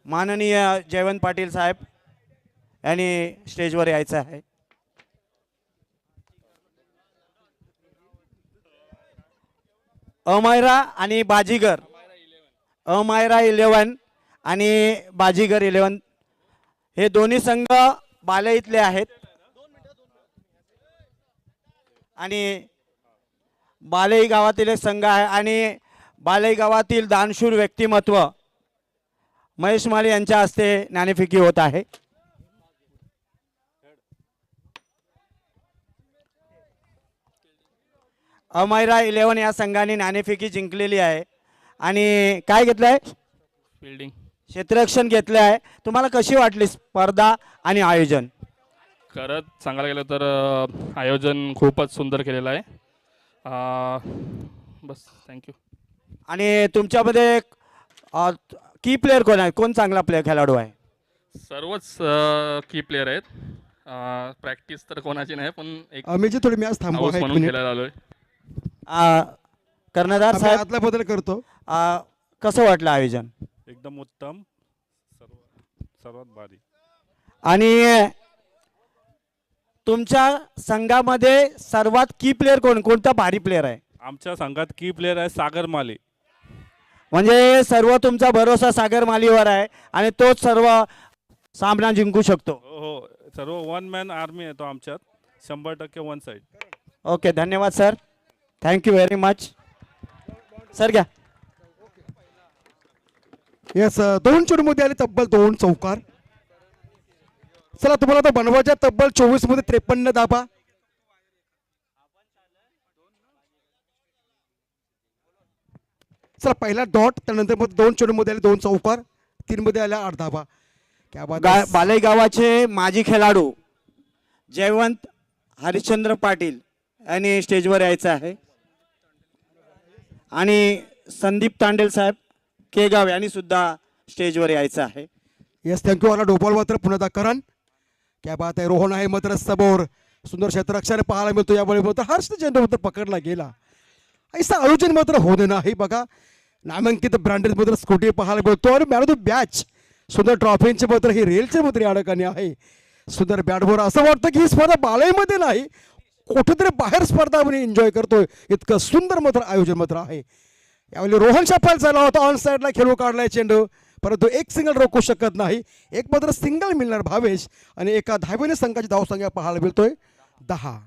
D: माननीय जयवंत पाटील साहेब यांनी स्टेजवर यायचं आहे. अमायरा आणि बाजीगर, अमायरा 11 आणि बाजीगर 11, हे दोन्ही संघ बाले इथले आहेत. आणि बाले गावातील एक संघ आहे, आणि बाले गावातील दानशूर व्यक्तिमत्व महेश माले यांच्या हस्ते नाणेफेकी होत आहे. अमायरा 11 या संघाने नाणेफेकी जिंकलेली आहे. आणि काय घेतलंय?
E: फिल्डिंग.
D: क्षेत्ररक्षण घेतलं आहे. तुम्हाला कशी वाटली स्पर्धा आणि आयोजन?
E: खरंच सांगायला गेलं तर आयोजन खूपच सुंदर केलेलं आहे. बस थँक्यू.
D: आणि तुमच्यामध्ये की प्लेअर कोण आहे? कोण चांगला प्लेअर खेळाडू आहे?
E: सर्वच की प्लेअर आहेत. प्रॅक्टिस तर कोणाची नाही, पण एक
A: आम्ही जे थोडी मॅच थांबवा
E: हाऊस
A: एक
E: म्हणून
A: मिनिट.
E: खेळायला आलोय.
D: कर्णधार
A: आम्ही
D: साहेब,
A: आतला बदल करतो.
D: कसं वाटलं आयोजन?
F: एकदम उत्तम, सर्वात भारी.
D: आणि तुमच्या संघामध्ये सर्वात की प्लेअर कोणता भारी प्लेअर आहे?
F: आमच्या संघात की प्लेअर आहे सागर माले.
D: म्हणजे सर्व तुमचा भरोसा सागर मालीवर आहे, आणि तोच सर्व सामना जिंकू शकतो.
F: हो हो, सर्व वन मॅन आर्मी आहे तो आमच्यात, 100% वन साईड.
D: ओके, धन्यवाद sir, thank you very much. Sir घ्या.
A: येस, 2 चेंडूमध्ये आले तब्बल 2 चौकार. चला, तुम्हाला आता बनवायच्या तब्बल 24 मध्ये 53 धाबा. चला, पहिला डॉट, त्यानंतर मग 2 चेंडूमध्ये आले 2 चौकार, 3 मध्ये आल्या 8 धाबा. क्या बात आहे.
D: बालेगावाचे माजी खेळाडू जयवंत हरिश्चंद्र पाटील यांनी स्टेजवर यायचं आहे. आणि संदीप तांडेल साहेब केगाव यांनी सुद्धा स्टेजवर यायचं आहे.
A: Yes, thank you. आला डोबॉल मात्र पुन्हा एकदा करण. क्या बात आहे. रोहन आहे मात्र समोर, सुंदर क्षेत्ररक्षण पाहायला मिळतो. यावेळी मात्र हर्ष चेंडू मात्र पकडला गेला. ऐसा आयोजन मात्र होणे नाही. बघा, नामांकित ब्रँडेड मात्र स्कूटी पाहायला मिळतो. आणि मॅन ऑफ द मॅच सुंदर ट्रॉफींचे मात्र ही रेलचे मात्र या ठिकाणी आहे. सुंदर बॅटबोर. असं वाटतं की ही स्पर्धा बाळाईमध्ये नाही, कुठेतरी बाहेर स्पर्धा आपण एन्जॉय करतोय. इतकं सुंदर मात्र आयोजन मात्र आहे. यावेळी रोहन शफल झाला होता, ऑन साईडला खेळू काढलाय चेंडू, परंतु एक सिंगल रोखू शकत नाही. एक मात्र सिंगल मिळणार भावेश, आणि एका धावेने संघाची धावसंख्या पाहायला मिळतोय 10.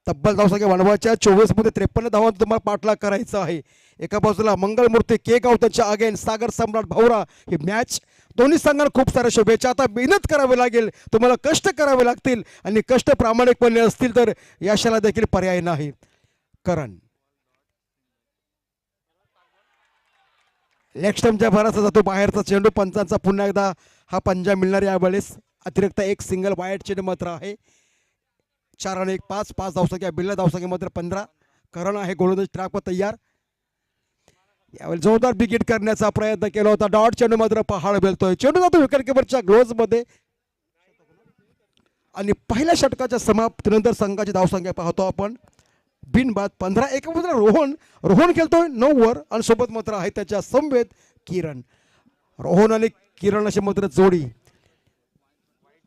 A: तब्बल धावसंख्या वाढवायच्या 24 मध्ये 53 धावा तुम्हाला पाठलाग करायचा आहे. एका बाजूला मंगलमूर्ती केगाव, त्यांच्या अगेन सागर सम्राट भाऊरा. ही मॅच दोन्ही संघांना खूप साऱ्या शुभेच्छा. आता मेहनत करावी लागेल, तुम्हाला कष्ट करावे लागतील, आणि कष्ट प्रामाणिकपणे असतील तर यशाला देखील पर्याय नाही. करण लेग स्टंपच्या भराचा जातो बाहेरचा चेंडू. पंचांचा पुन्हा एकदा हा पंजा मिळणार यावेळेस. अतिरिक्त एक सिंगल वाईड चेंडू मात्र आहे. 4 आणि 1 5 5 धावसंख्या. बिल्ला धावसंख्या मात्र 15. करण आहे गोलंदाज ट्रॅकवर तयार. यावेळी जोरदार बिगिट करण्याचा प्रयत्न केला होता. डॉट चेंडू मात्र पहाड बेलतोय. चेंडू जातो विकेट किपरच्या ग्लोव्ज मध्ये आणि पहिल्या षटकाच्या समाप्तीनंतर संघाची धावसंख्या पाहतो आपण. बिनबाद 15. एका मात्र रोहन खेळतोय 9 वर आणि सोबत मात्र आहे त्याच्या समवेत किरण. रोहन आणि किरण अशी मात्र जोडी.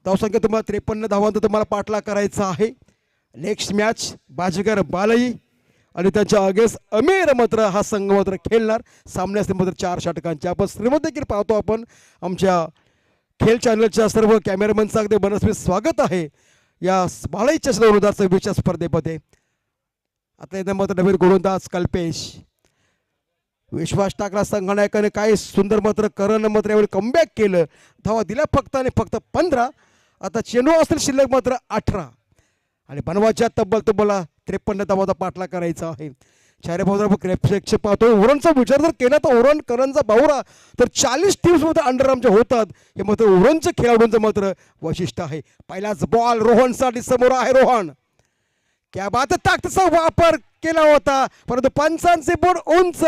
A: धावसंख्या तुम्हाला 53 धावांचा तुम्हाला पाठला करायचा आहे. नेक्स्ट मॅच बाजीगर बालई आणि त्यांच्या अगेन्स्ट अमीर मात्र हा संघ मात्र खेळणार. सामने असते मात्र 4 षटकांचे. आपण श्रीमंत देखील पाहतो आपण. आमच्या खेळ चॅनलच्या सर्व कॅमेरामॅनचं अगदी मनस्वी स्वागत आहे या बाळाईच्या 2026 स्पर्धेमध्ये. आता येत्या मात्र नवीन गोलंदाज कल्पेश. विश्वास टाकला संघनायकाने. काय सुंदर मात्र करण मात्र यावेळी कमबॅक केलं. धावा दिल्या फक्त आणि फक्त 15. आता चेंडू असेल शिल्लक मात्र 18 आणि बनवाच्या तब्बल तुम्हाला 53 धावाचा पाठला करायचा आहे. चारे प्रेक्षक पाहतो. उरणचा विचार जर केला तर उरण करणचा बावरा तर 40 टीम्स मध्ये अंडरआर्मच्या होतात. हे मात्र उरणच्या खेळाडूंचं मात्र वैशिष्ट्य आहे. पहिलाच बॉल रोहनसाठी समोर आहे. रोहन क्या बात ताकदीचा वापर केला होता परंतु पंचांचे बोर्ड उंच.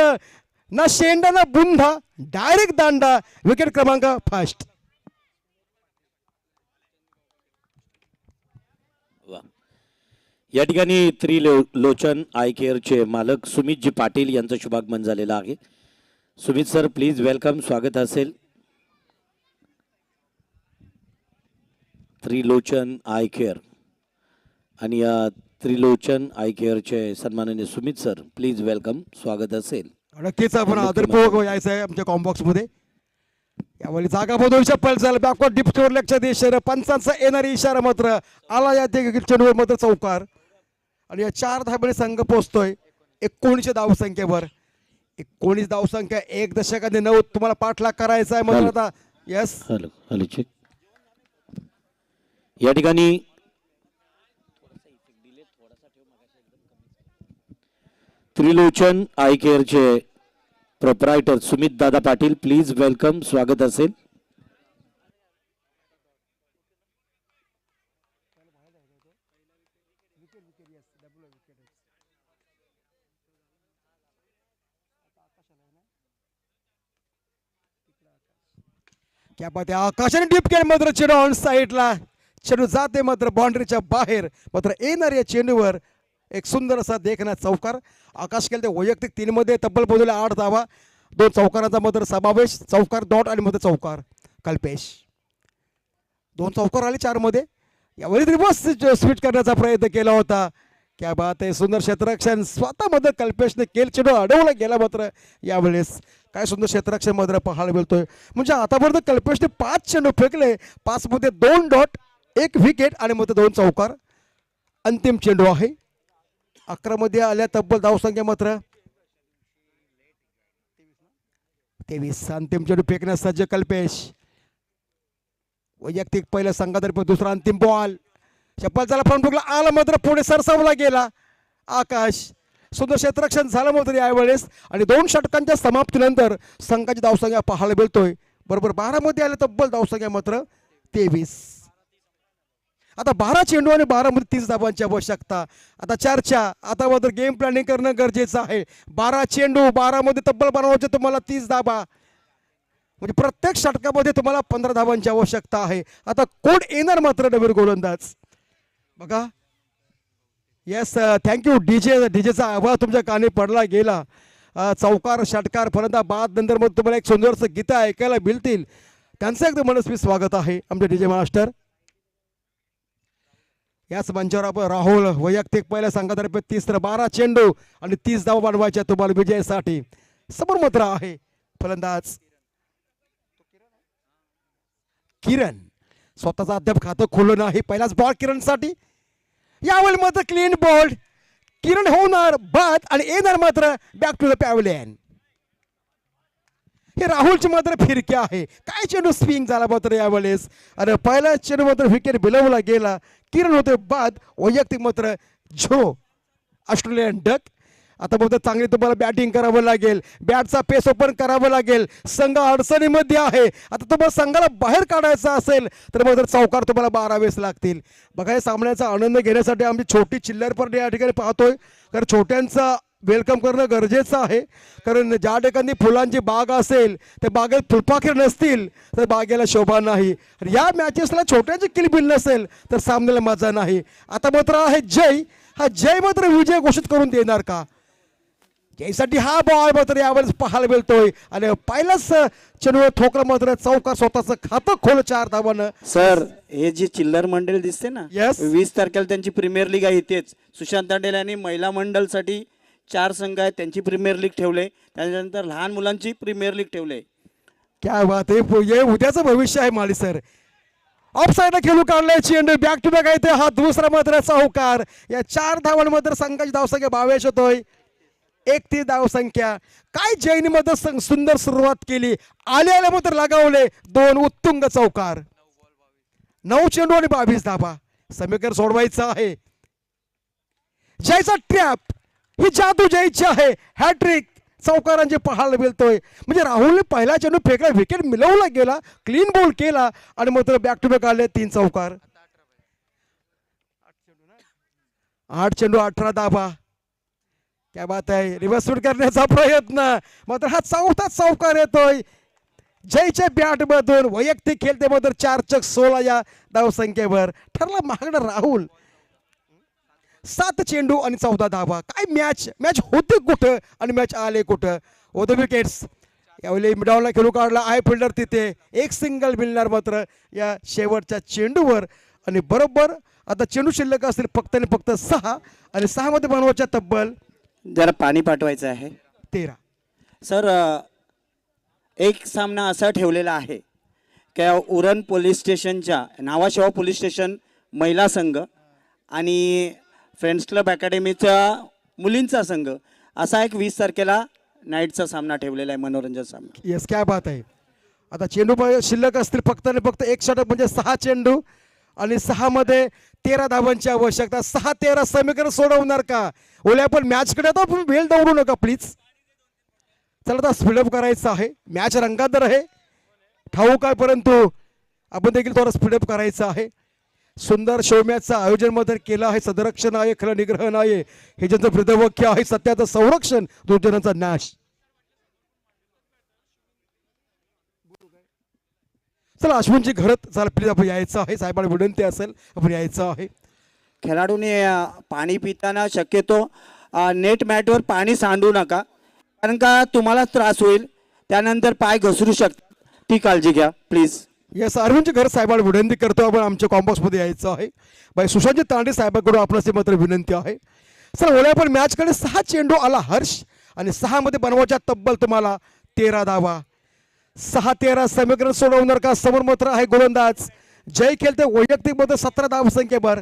A: ना शेंडा ना बुंधा. डायरेक्ट दांडा. विकेट क्रमांक फर्स्ट.
B: या ठिकाणी त्रिलोचन आय केअरचे मालक सुमितजी पाटील यांचं शुभागमन झालेलं आहे. Sumit sir please welcome. स्वागत असेल. त्रिलोचन आय केअर आणि या त्रिलोचन आय केअरचे सन्माननीय सुमित सर प्लीज वेलकम. स्वागत असेल.
A: नक्कीच आपण आदरपूर्वक यायचं आहे आमच्या कॉम्बॉक्स मध्ये. यावेळी जागा बदलूच्या पल झाला. बॅकवर्ड डिप स्टोर लेगच्या दिशेने पंचांचा येणारी इशारा मात्र आला. या चेंडूवर मात्र चौकार आणि या 4 धाब्याने संघ पोहोचतोय 19 धावसंख्येवर. 19 धावसंख्या 1 दशकाने 9 तुम्हाला पाठलाग करायचा आहे मात्र आता. Yes
B: hello hello check. या ठिकाणी त्रिलोचन आय केअरचे proprietor Sumit Dada Patil please welcome. स्वागत असेल.
A: क्या बात आहे. आकाशाने डीप केलं मात्र चेंडू ऑन साईडला. चेंडू जाते मात्र बाउंड्रीच्या बाहेर. मात्र येणाऱ्या चेंडूवर एक सुंदर असा देखना चौकार. आकाश केले वैयक्तिक 3 मध्ये तब्बल बोलवल्या 8 धावा. 2 चौकारांचा मात्र समावेश. चौकार डॉट आणि मध्ये चौकार. कल्पेश 2 चौकार आले 4 मध्ये. यावेळी रिवर्स स्विच करण्याचा प्रयत्न केला होता. क्या बात आहे. सुंदर क्षेत्ररक्षण स्वतः मध्ये कल्पेशने केल. चेंडू अडवला गेला मात्र यावेळेस. काय सुंदर क्षेत्ररक्षण मात्र पाहायला मिळतोय. म्हणजे आतापर्यंत कल्पेशने 5 चेंडू फेकले. 5 मध्ये 2 डॉट 1 विकेट आणि मध्ये 2 चौकार. अंतिम चेंडू आहे. 11 मध्ये आल्या तब्बल धावसंख्या मात्र 23. अंतिम चेंडू फेकण्यास सज्ज कल्पेश. वैयक्तिक पहिल्या संघातर्फे दुसरा अंतिम बॉल. चप्पल झाला फ्रंट फुकला आला मात्र पुढे सरसावला गेला. आकाश सुंदर क्षेत्ररक्षण झालं मात्र यावेळेस आणि 2 षटकांच्या समाप्तीनंतर संघाची धावसंख्या पाहायला मिळतोय. बरोबर 12 मध्ये आले तब्बल धावसंख्या मात्र 23. आता 12 चेंडू आणि 12 मध्ये 30 धावांची आवश्यकता. आता चर्चा. आता मात्र गेम प्लॅनिंग करणं गरजेचं आहे. 12 चेंडू 12 मध्ये तब्बल बनवायचे तुम्हाला 30 धावा. म्हणजे प्रत्येक षटकामध्ये तुम्हाला 15 धावांची आवश्यकता आहे. आता कोण येणार मात्र नवीन गोलंदाज बघा. Yes thank you. डीजेचा आवाज तुमच्या कानी पडला गेला. चौकार षटकार फलंदाज बाद नंतर मग तुम्हाला एक सुंदरसं गीतं ऐकायला मिळतील. त्यांचं एकदम मनस्वी स्वागत आहे आमचे डीजे मास्टर. याच मंचावर आपण राहुल वैयक्तिक पहिल्या संघातर्फे 30 तर 12 चेंडू आणि 30 धावा बनवायच्या तुम्हाला विजयासाठी. समोर मात्र आहे फलंदाज किरण. स्वतःचा अद्याप खातं खोललं नाही. पहिलाच बॉल किरणसाठी. यावेळी मात्र क्लीन बॉल. किरण होणार बाद आणि येणार मात्र बॅक टू द पॅव्हलियन. हे राहुलची मात्र फिरकी आहे. काय चेंडू स्विंग झाला मात्र यावेळेस आणि पहिला चेंडू मात्र विकेट बिलवला गेला. किरण होते बाद. वैयक्तिक मात्र 0 ऑस्ट्रेलियन डक. आता मग चांगली तुम्हाला बॅटिंग करावं लागेल, बॅटचा पेस ओपन करावं लागेल. संघ अडचणीमध्ये आहे. आता तुम्हाला संघाला बाहेर काढायचं असेल तर मग चौकार तुम्हाला बारावेच लागतील. बघा या सामन्याचा आनंद घेण्यासाठी आमची छोटी चिल्लर पण या ठिकाणी पाहतोय, कारण छोट्यांचा वेलकम करणं गरजेचं आहे. कारण ज्या ठिकाणी फुलांची बाग असेल त्या बागेत फुलपाखरे नसतील तर बागेला शोभा नाही. या मॅचेसला छोट्यांची किलबिल नसेल तर सामन्याला मजा नाही. आता मात्र आहे जय, हा जय मात्र विजय घोषित करून देणार का? जयसाठी हा बॉल मात्र यावेळेस पाहायला मिळतोय आणि पहिलाच चेंडूवर ठोकला मात्र चौकार स्वतःचं खातं खोल 4 धावानं.
D: सर हे जी चिल्लर मंडळ दिसते ना,
A: Yes.
D: 20 तारखेला त्यांची प्रीमियर लीग आहे. इथेच सुशांत तांडेल यांनी महिला मंडळसाठी 4 संघ आहेत त्यांची प्रीमियर लीग ठेवले, त्याच्यानंतर लहान मुलांची प्रीमियर लीग ठेवले.
A: क्या बात आहे, हे उद्याचं भविष्य आहे माळी सर. ऑफ साईडला खेळू काढलाय चेंडू, बॅक टू बॅक आहे ते, हा दुसरा मात्र चौकार. या 4 धावांमध्ये संघाची धावसंख्या 22 होतोय, 31 धावसंख्या. काय जैनी मध्ये सुंदर सुरुवात केली, आले मात्र लगावले 2 उत्तुंग चौकार. 9 चेंडू आणि 22 धावा. समीकरण सोडवायचं आहे. जयचा ट्रॅप, ही जादू जयची आहे. हॅट्रिक चौकारांचे पाहायला मिळतोय. म्हणजे राहुलने पहिला चेंडू फेकला, विकेट मिळवला गेला, क्लीन बॉल केला आणि मात्र बॅक टू बॅक आले 3 चौकार. 8 चेंडू 18 धावा. क्या बात आहे, रिव्हर्स स्वीट करण्याचा प्रयत्न, मात्र हा चौथा चौकार येतोय जयच्या बॅट मधून. वैयक्तिक खेळते मात्र 4 चक 16 या धावसंख्येवर. ठरला महागडा राहुल. 7 चेंडू आणि 14 धावा. काय मॅच होते कुठं आणि मॅच आले कुठं. ओ द विकेट्स. यावेळी मिडॉलला खेळू काढला आहे फिल्डर तिथे. एक सिंगल मिळणार मात्र या शेवटच्या चेंडूवर. आणि बरोबर आता चेंडू शिल्लक असतील फक्त आणि फक्त 6 आणि 6 मध्ये बनवायच्या तब्बल
D: जरा पाणी पाठवायचं आहे
A: 13.
D: सर. एक सामना असा ठेवलेला आहे की उरण पोलीस स्टेशनच्या नावाशेवा पोलीस स्टेशन महिला संघ आणि फ्रेंड्स क्लब अकॅडमीचा मुलींचा संघ असा एक 20 तारखेला नाईटचा सामना ठेवलेला आहे, मनोरंजन सामना.
A: येस, क्या बात आहे. आता चेंडू शिल्लक असतील फक्त आणि फक्त एक षटक म्हणजे 6 चेंडू आणि 6 मध्ये 13 धावांची आवश्यकता. 6-13 समीकरण सोडवणार का? ओल्या पण मॅचकडे आता तुम्ही वेळ दौडू नका प्लीज. चला आता स्पीडअप करायचं आहे. मॅच रंगात आहे ठाऊक आहे, परंतु आपण देखील थोडं स्पीडअप करायचं आहे. सुंदर शो मॅचचं आयोजन मात्र केलं आहे. सदरक्षण आहे, खरं निग्रहण आहे, हे ज्यांचं ब्रीदवाक्य आहे, सत्याचं संरक्षण, दुर्जनाचा नाश. चला अश्विनची घरात चला प्लीज आपण यायचं आहे. साहेबांना विनंती असेल आपण यायचं आहे.
D: खेळाडूने पाणी पिताना शक्यतो नेट मॅटवर पाणी सांडू नका, कारण का तुम्हाला त्रास होईल, त्यानंतर पाय घसरू शकतात, ती काळजी घ्या प्लीज.
A: येस, अरविंदची घर साहेबांना विनंती करतो आपण आमच्या कॉम्बॉक्समध्ये यायचं आहे. बाई सुशांतजी तांडे साहेबांकडून आपल्यास मात्र विनंती आहे. चला ओल्या पण मॅचकडे 6 चेंडू आला हर्ष आणि 6 मध्ये बनवायच्या तब्बल तुम्हाला 13 धावा. 6-13 समीकरण सोडवणार का? समोर मात्र आहे गोलंदाज जय खेळते वैयक्तिक मध्ये 17 धावसंख्येवर.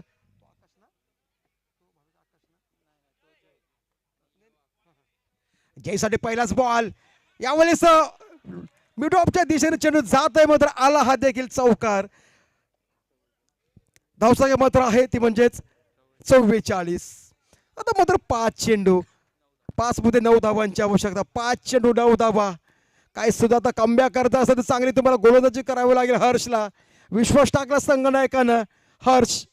A: जयसाठी पहिलाच बॉल. यावेळेस मिड ऑफच्या दिशेने चेंडू जात आहे मात्र आला हा देखील चौकार. धावसंख्या मात्र आहे ती म्हणजेच 44. आता मात्र 5 चेंडू, 5 मध्ये 9 धावांची आवश्यकता. 5 चेंडू 9 धावा. काय सुद्धा आता कमबॅक करता असेल तर चांगली तुम्हाला गोलंदाजी करावी लागेल. हर्षला विश्वास टाकला संघनायकानं. हर्ष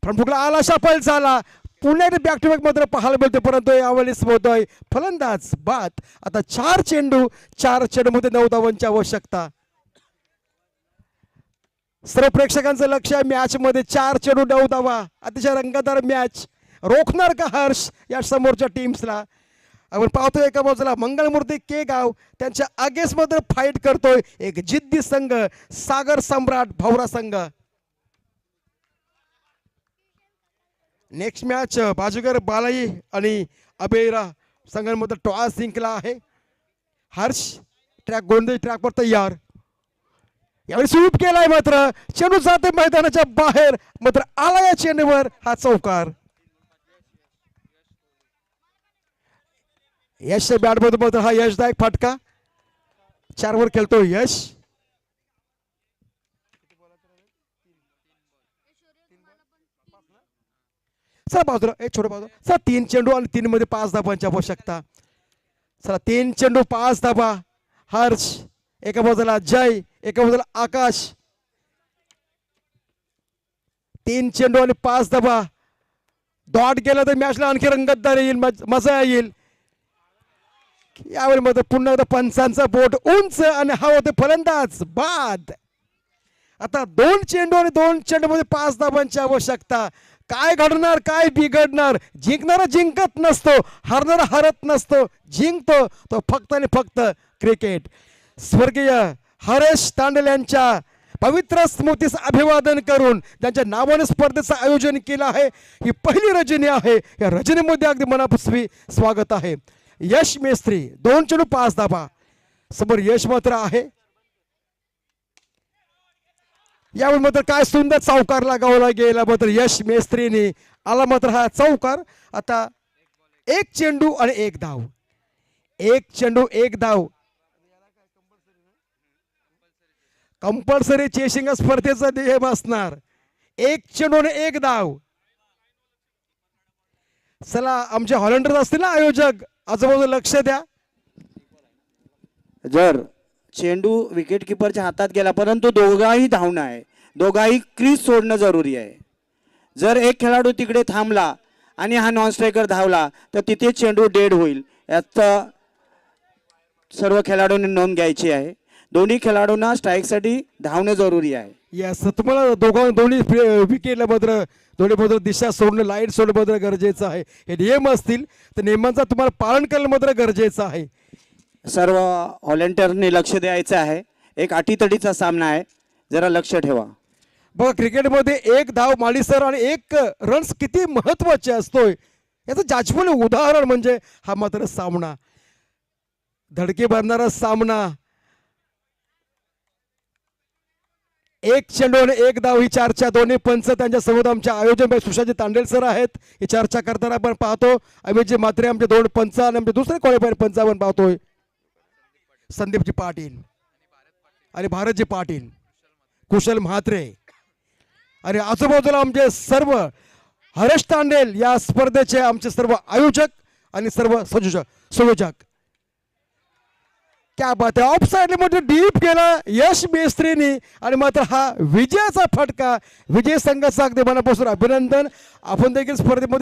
A: फ्रंटफुटला आला, सफल झाला. पुन्हा बॅक टू बॅक मात्र पाहायला मिळते, परंतु यावेळेस होतोय फलंदाज बाद. आता 4 चेंडू, 4 चेंडूमध्ये 9 धावांची आवश्यकता. सर्व प्रेक्षकांचं लक्ष आहे मॅच मध्ये. 4 चेंडू 9 धावा. अतिशय रंगतदार मॅच. रोखणार का हर्ष या समोरच्या टीम्सला? आपण पाहतोय एका बाजूला मंगलमूर्ती के गाव त्यांच्या अगेन्स्ट मध्ये फाईट करतोय एक जिद्दी संघ, सागर सम्राट भवरा संघ. नेक्स्ट मॅच बाजूगर बालाई आणि अबेरा संघांमध्ये टॉस जिंकला आहे. हर्ष ट्रॅक गोंधळ ट्रॅकवर तयार. यावेळी स्वीप केलाय मात्र चेंडू जाते मैदानाच्या बाहेर, मात्र आला या चेंडूवर हा चौकार. यश बॅटमधून मात्र हा यशदायक फटका. 4 वर खेळतो यश. चला बाजूला एक छोटं बाजूला चला 3 चेंडू आणि 3 मध्ये 5 धाबांची आवश्यकता. चला 3 चेंडू 5 धाबा. हर्ष एका बाजूला, जय एका बाजूला, आकाश. 3 चेंडू आणि 5 धाबा. डॉट गेला तर मॅचला आणखी रंगतदार येईल, मजा येईल. यावेळी मात्र पुन्हा एकदा पंचांचा बोट उंच आणि हा होते फलंदाज बाद. आता 2 चेंडू आणि 2 चेंडू मध्ये 5 धाबांची आवश्यकता. काय घडणार, काय बिघडणार? जिंकणारा जिंकत नसतो, हारणारा हरत नसतो, जिंकतो तो फक्त आणि फक्त क्रिकेट. स्वर्गीय हरेश तांडेल यांच्या पवित्र स्मृतीस अभिवादन करून त्यांच्या नावाने स्पर्धेचं आयोजन केलं आहे. ही पहिली रजनी आहे. या रजनीमध्ये अगदी मनापासून स्वागत आहे. यश मेस्त्री 2 चेंडू 5 धाबा. समोर यश मात्र आहे. यावेळी मात्र काय सुंदर चौकार लगावला गेला मात्र यश मेस्त्रीने आला मात्र हा चौकार. आता 1 चेंडू आणि 1 धाव. 1 चेंडू 1 धाव. कंपल्सरी चेसिंग स्पर्धेचा नियम असणार. 1 चेंडू आणि 1 धाव. चला आमचे हॉलंडर असतील ना आयोजक, आजूबाजूला लक्ष द्या.
D: जर चेंडू विकेट किपरच्या हातात गेला परंतु दोघाही धावणं आहे, दोघाही क्रीज सोडणं जरुरी आहे. जर एक खेळाडू तिकडे थांबला आणि हा नॉन स्ट्रायकर धावला तर तिथे चेंडू डेड होईल. याचा सर्व खेळाडूंनी नोंद घ्यायची आहे. दोन्ही खेळाडूंना स्ट्राईकसाठी धावणं जरुरी आहे.
A: यस तुम्हाला दोन्ही विकेटला मात्र दोन्ही मात्र दिशा सोडणं, लाईट सोडणं मात्र गरजेचं आहे. हे नियम असतील तर नियमांचा तुम्हाला पालन करणं मात्र गरजेचं आहे.
D: सर्व व्हॉलेंटियरनी लक्ष द्यायचं आहे. एक अटीतडीचा सामना आहे, जरा लक्ष ठेवा.
A: बघा क्रिकेटमध्ये 1 धाव मालिसर आणि 1 रन्स किती महत्वाचे असतोय याचं जाचवून उदाहरण म्हणजे हा मात्र सामना. धडकी भरणारा सामना. 1 चेंडू आणि 1 धाव ही चर्चा दोन्ही पंच त्यांच्या समोर आमच्या आयोजक सुशाजी तांडेल सर आहेत. ही चर्चा करताना आपण पाहतो. अमितजी म्हात्रे आमचे 2 पंच आणि आमचे दुसरे क्वालिफायर पंच आपण पाहतोय. संदीपजी पाटील आणि भारतजी पाटील, कुशल म्हात्रे आणि आजूबाजूला आमचे सर्व हरेश तांडेल या स्पर्धेचे आमचे सर्व आयोजक आणि सर्व संयोजक. क्या बात आहे. ऑफ साइड मध्ये डीप गेला यश मेस्त्रीनी आणि मात्र हा विजयाचा फटका. विजय संघाचा अगदी मनापासून अभिनंदन. आपण देखील स्पर्धेमध्ये